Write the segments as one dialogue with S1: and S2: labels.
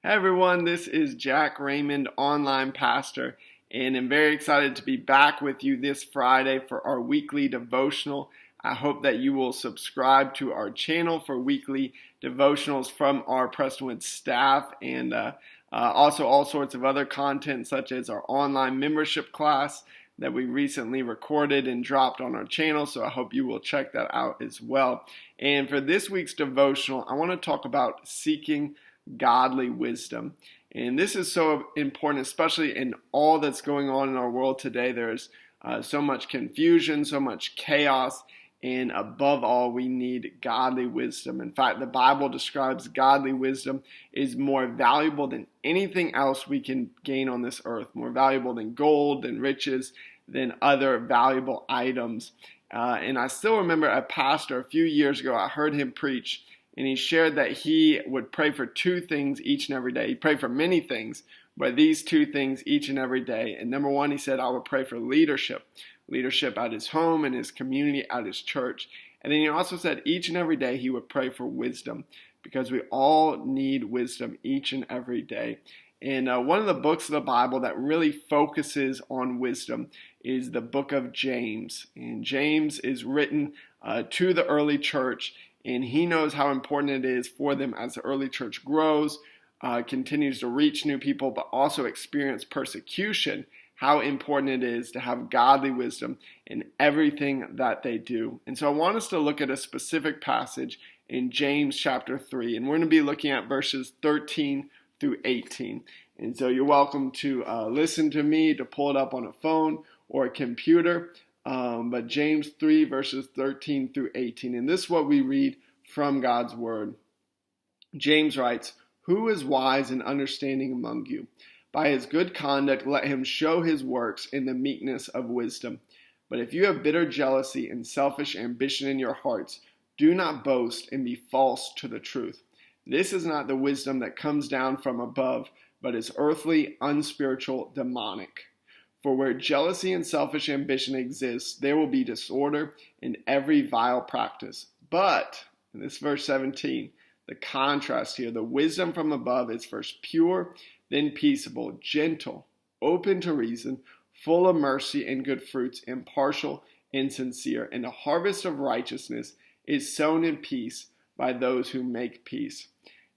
S1: Hey everyone, this is Jack Raymond, online pastor, and I'm very excited to be back with you this Friday for our weekly devotional. I hope that you will subscribe to our channel for weekly devotionals from our Prestonwood staff and also all sorts of other content such as our online membership class that we recently recorded and dropped on our channel, so I hope you will check that out as well. And for this week's devotional, I want to talk about seeking godly wisdom. And this is so important, especially in all that's going on in our world today. There's so much confusion, so much chaos, and above all, we need godly wisdom. In fact, the Bible describes godly wisdom is more valuable than anything else we can gain on this earth, more valuable than gold, than riches, than other valuable items. And I still remember a pastor a few years ago, I heard him preach, and he shared that he would pray for two things each and every day. He prayed for many things, but these two things each and every day. And number one, he said, I would pray for leadership at his home and his community, at his church. And then he also said each and every day he would pray for wisdom, because we all need wisdom each and every day. And one of the books of the Bible that really focuses on wisdom is the book of James. And James is written to the early church, and he knows how important it is for them as the early church grows, continues to reach new people, but also experience persecution, how important it is to have godly wisdom in everything that they do. And so I want us to look at a specific passage in James chapter 3, and we're going to be looking at verses 13 through 18. And so you're welcome to listen to me, to pull it up on a phone or a computer. But James 3 verses 13 through 18. And this is what we read from God's word. James writes, "Who is wise and understanding among you? By his good conduct let him show his works in the meekness of wisdom. But if you have bitter jealousy and selfish ambition in your hearts, do not boast and be false to the truth. This is not the wisdom that comes down from above, but is earthly, unspiritual, demonic. For where jealousy and selfish ambition exists, there will be disorder in every vile practice. But," in this verse 17, the contrast here, the wisdom from above is first pure, then peaceable, gentle, open to reason, full of mercy and good fruits, impartial and sincere. And a harvest of righteousness is sown in peace by those who make peace.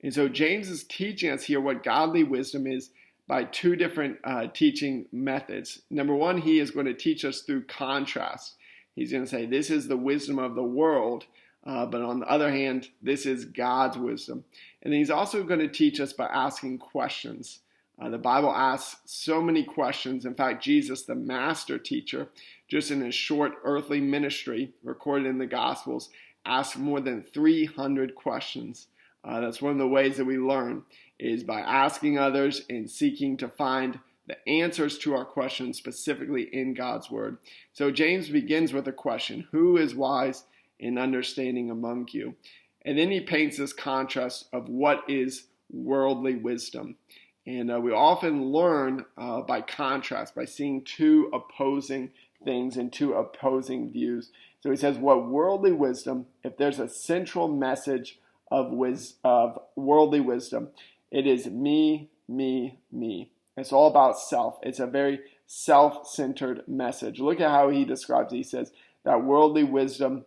S1: And so James is teaching us here what godly wisdom is by two different teaching methods. Number one, he is going to teach us through contrast. He's going to say this is the wisdom of the world, but on the other hand, this is God's wisdom. And then he's also going to teach us by asking questions. The Bible asks so many questions. In fact, Jesus, the master teacher, just in his short earthly ministry recorded in the Gospels, asked more than 300 questions. That's one of the ways that we learn, is by asking others and seeking to find the answers to our questions specifically in God's word. So James begins with a question: who is wise and understanding among you? And then he paints this contrast of what is worldly wisdom. And we often learn by contrast, by seeing two opposing things and two opposing views. So he says, what worldly wisdom, if there's a central message of worldly wisdom, it is me, me, me. It's all about self. It's a very self-centered message. Look at how he describes it. He says that worldly wisdom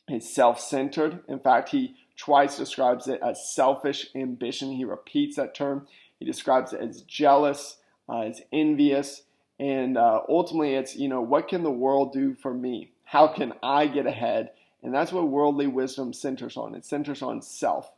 S1: is self-centered. In fact, he twice describes it as selfish ambition. He repeats that term. He describes it as jealous, as envious, and ultimately it's, what can the world do for me? How can I get ahead? And that's what worldly wisdom centers on. It centers on self.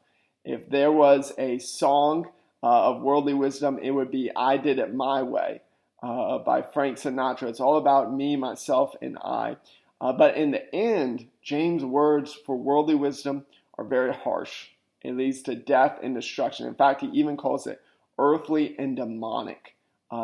S1: If there was a song of worldly wisdom, it would be "I Did It My Way" by Frank Sinatra. It's all about me, myself, and I. But in the end, James' words for worldly wisdom are very harsh. It leads to death and destruction. In fact, he even calls it earthly and demonic.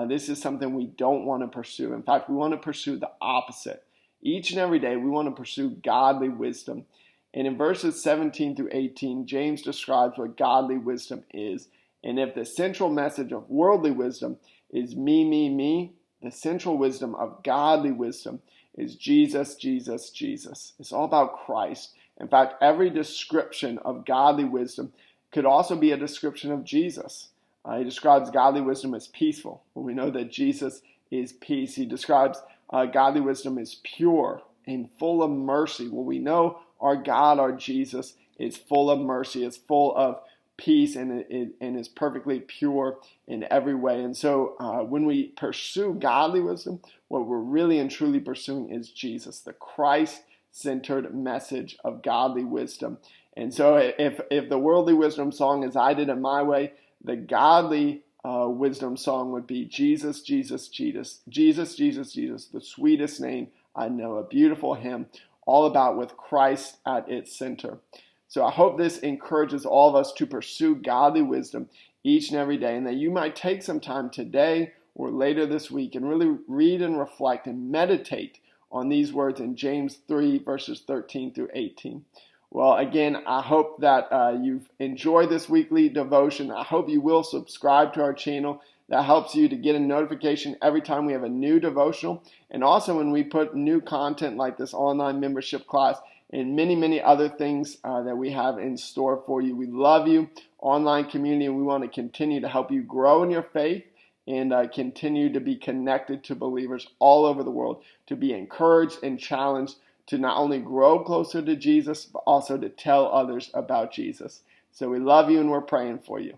S1: This is something we don't want to pursue. In fact, we want to pursue the opposite. Each and every day, we want to pursue godly wisdom. And in verses 17 through 18, James describes what godly wisdom is. And if the central message of worldly wisdom is me, me, me, the central wisdom of godly wisdom is Jesus, Jesus, Jesus. It's all about Christ. In fact, every description of godly wisdom could also be a description of Jesus. He describes godly wisdom as peaceful. Well, we know that Jesus is peace. He describes godly wisdom as pure and full of mercy. Well, we know our God, our Jesus, is full of mercy, is full of peace, and is perfectly pure in every way. And so when we pursue godly wisdom, what we're really and truly pursuing is Jesus, the Christ-centered message of godly wisdom. And so if the worldly wisdom song is I did it my way, the godly wisdom song would be Jesus, Jesus, Jesus, Jesus, Jesus, Jesus, the sweetest name I know, a beautiful hymn all about with Christ at its center. So I hope this encourages all of us to pursue godly wisdom each and every day, and that you might take some time today or later this week and really read and reflect and meditate on these words in James 3, verses 13 through 18. Well, again, I hope that you've enjoyed this weekly devotion. I hope you will subscribe to our channel. That helps you to get a notification every time we have a new devotional. And also when we put new content like this online membership class and many, many other things that we have in store for you. We love you, online community, and we want to continue to help you grow in your faith and continue to be connected to believers all over the world, to be encouraged and challenged to not only grow closer to Jesus, but also to tell others about Jesus. So we love you and we're praying for you.